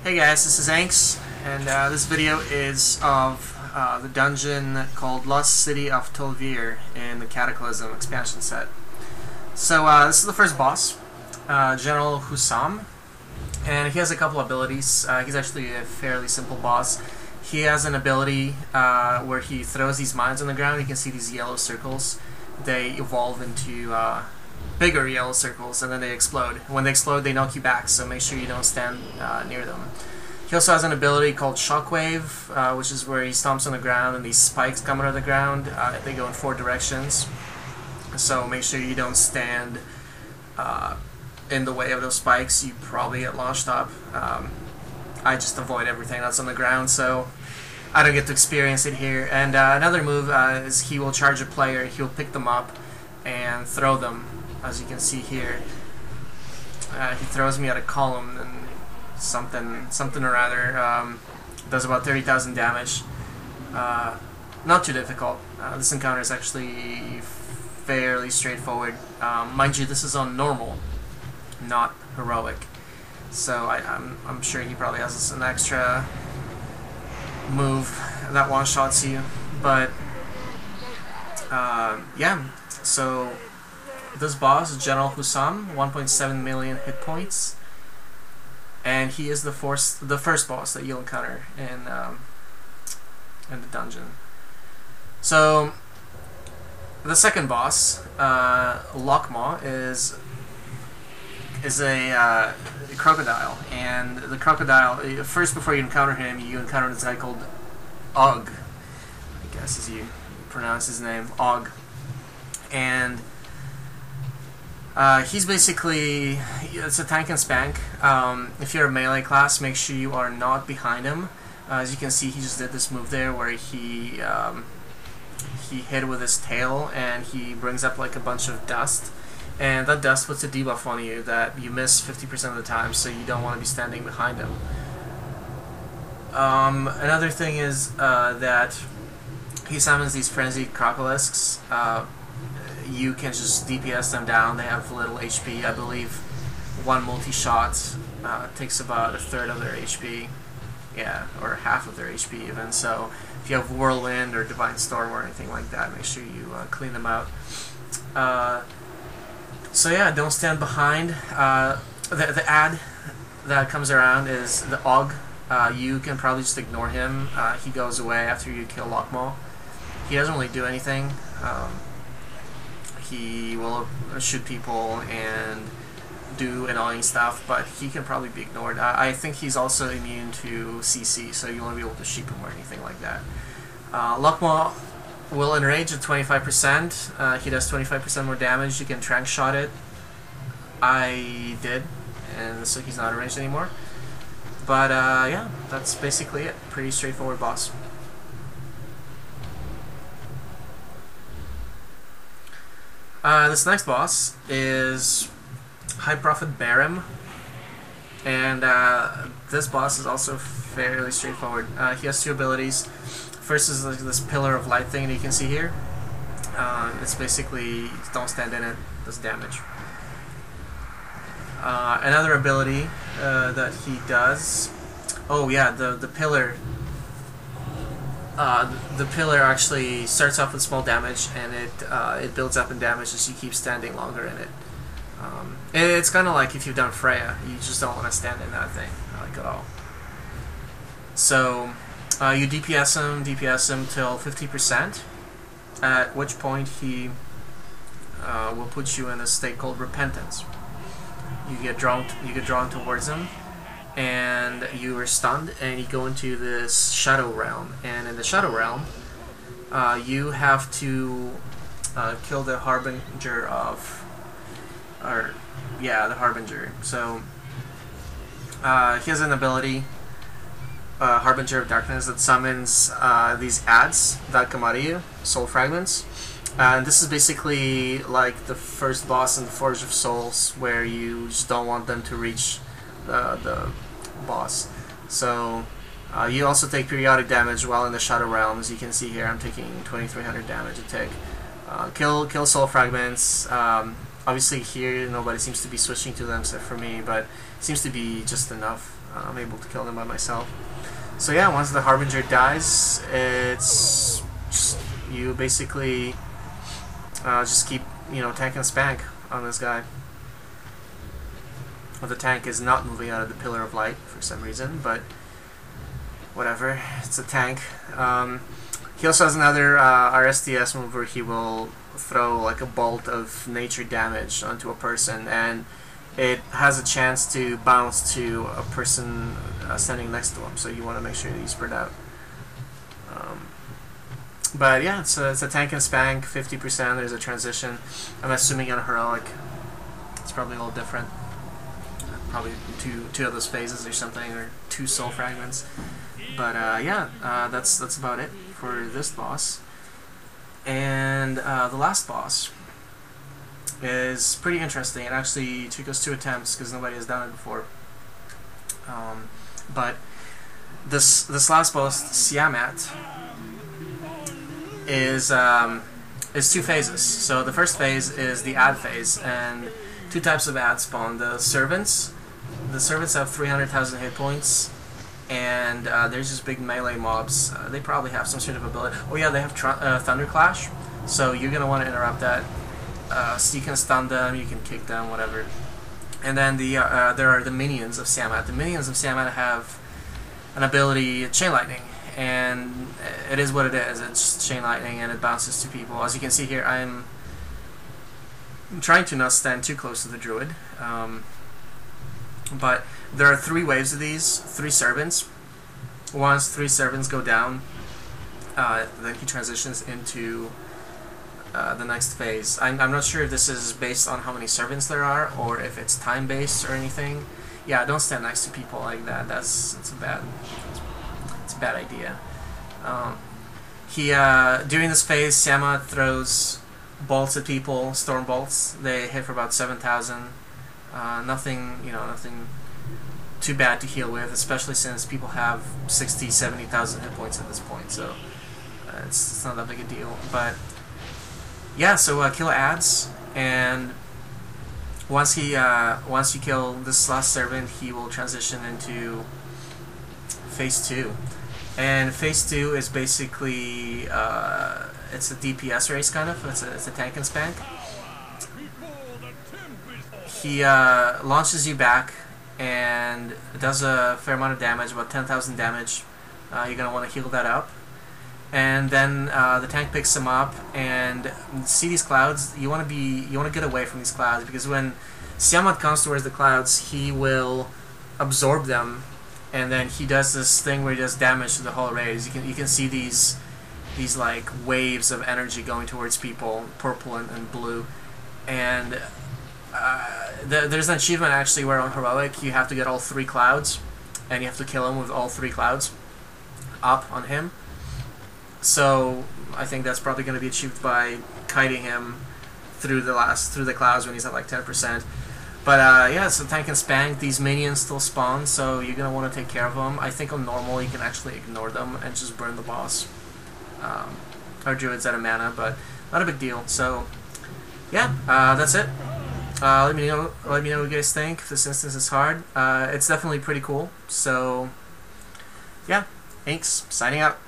Hey guys, this is Anks, and this video is of the dungeon called Lost City of Tol'Vir in the Cataclysm expansion set. So this is the first boss, General Husam, and he has a couple abilities. He's actually a fairly simple boss. He has an ability where he throws these mines on the ground. You can see these yellow circles. They evolve into bigger yellow circles, and then they explode. When they explode, they knock you back, so make sure you don't stand near them. He also has an ability called Shockwave, which is where he stomps on the ground and these spikes come out of the ground. They go in 4 directions, so make sure you don't stand in the way of those spikes. You probably get launched up. I just avoid everything that's on the ground, so I don't get to experience it here. And another move is he will charge a player. He'll pick them up and throw them. As you can see here, he throws me at a column and something or other. Does about 30,000 damage. Not too difficult. This encounter is actually fairly straightforward. Mind you, this is on normal, not heroic. So I'm sure he probably has an extra move that one-shots you. But yeah, so this boss is General Husam, 1.7 million hit points, and he is the first boss that you'll encounter in the dungeon. So the second boss, Lockmaw, is a crocodile, and the crocodile, first before you encounter him, you encounter this guy called Og, I guess as you pronounce his name, Og, and he's basically, it's a tank and spank. If you're a melee class, make sure you are not behind him. As you can see, he just did this move there where he hit with his tail and he brings up like a bunch of dust, and that dust puts a debuff on you that you miss 50% of the time, so you don't want to be standing behind him. Another thing is that he summons these frenzied crocolisks. You can just DPS them down. They have little HP. I believe one multi-shot takes about 1/3 of their HP. Yeah, or half of their HP even. So if you have Whirlwind or Divine Storm or anything like that, make sure you clean them out. So yeah, don't stand behind. The ad that comes around is the Og. You can probably just ignore him. He goes away after you kill Lockmaw. He doesn't really do anything. He will shoot people and do annoying stuff, but he can probably be ignored. I think he's also immune to CC, so you won't be able to sheep him or anything like that. Lockmaw will enrage at 25%. He does 25% more damage. You can trank shot it. I did, and so he's not enraged anymore. But yeah, that's basically it. Pretty straightforward boss. This next boss is Prophet Barim, and this boss is also fairly straightforward. He has 2 abilities. First is like this pillar of light thing that you can see here. It's basically, don't stand in it, does damage. Another ability that he does, oh yeah, the pillar. The pillar actually starts off with small damage, and it builds up in damage as you keep standing longer in it. It's kind of like if you've done Freya, you just don't want to stand in that thing, like at all. So you DPS him till 50%, at which point he will put you in a state called Repentance. You get drawn towards him, and you are stunned, and you go into this Shadow Realm. And in the Shadow Realm, you have to kill the Harbinger of, the Harbinger. So he has an ability, Harbinger of Darkness, that summons these ads that come out of you, soul fragments. And this is basically like the first boss in the Forge of Souls, where you just don't want them to reach the boss. So you also take periodic damage while in the Shadow Realm. As you can see here, I'm taking 2300 damage a tick. Kill soul fragments. Obviously here nobody seems to be switching to them except for me, but it seems to be just enough. I'm able to kill them by myself. So yeah, once the Harbinger dies, it's just, you basically just keep, you know, tank and spank on this guy. Well, the tank is not moving out of the Pillar of Light for some reason, but whatever, it's a tank. He also has another RSDS move where he will throw like a bolt of nature damage onto a person, and it has a chance to bounce to a person standing next to him, so you want to make sure that you spread out. But yeah, it's a tank and spank, 50%. There's a transition. I'm assuming on heroic it's probably a little different. Probably two of those phases or something, or 2 soul fragments. But yeah, that's about it for this boss. And the last boss is pretty interesting. It actually took us 2 attempts because nobody has done it before. But this last boss, Siamat, is 2 phases. So the first phase is the ad phase, and 2 types of ads spawn. The servants have 300,000 hit points, and there's just big melee mobs. They probably have some sort of ability. Oh yeah, they have Thunder Clash, so you're gonna want to interrupt that. So you can stun them, you can kick them, whatever. And then there are the minions of Siamat. The minions of Siamat have an ability, Chain Lightning, and it is what it is. It's Chain Lightning, and it bounces to people. As you can see here, I'm trying to not stand too close to the druid. But there are 3 waves of these, 3 servants. Once 3 servants go down, then he transitions into the next phase. I'm not sure if this is based on how many servants there are, or if it's time-based or anything. Yeah, don't stand next to people like that. It's a bad idea. During this phase, Siamat throws bolts at people, storm bolts. They hit for about 7,000. Nothing too bad to heal with, especially since people have 60, 70,000 hit points at this point. So it's not that big a deal. But yeah, so kill ads, and once you kill this last servant, he will transition into phase 2. And phase 2 is basically it's a DPS race kind of. It's a tank and spank. He launches you back and does a fair amount of damage, about 10,000 damage. You're gonna want to heal that up. And then the tank picks him up, and see these clouds. You want to get away from these clouds, because when Siamat comes towards the clouds, he will absorb them, and then he does this thing where he does damage to the whole race. You can see these like waves of energy going towards people, purple and blue, and there's an achievement actually where on heroic you have to get all 3 clouds, and you have to kill him with all 3 clouds up on him. So I think that's probably going to be achieved by kiting him through the clouds when he's at like 10%. But yeah, so tank and spank. These minions still spawn, so you're going to want to take care of them. I think on normal you can actually ignore them and just burn the boss. Our druid's out of mana, but not a big deal. So yeah, that's it. Let me know what you guys think. If this instance is hard, it's definitely pretty cool. So yeah, thanks. Signing out.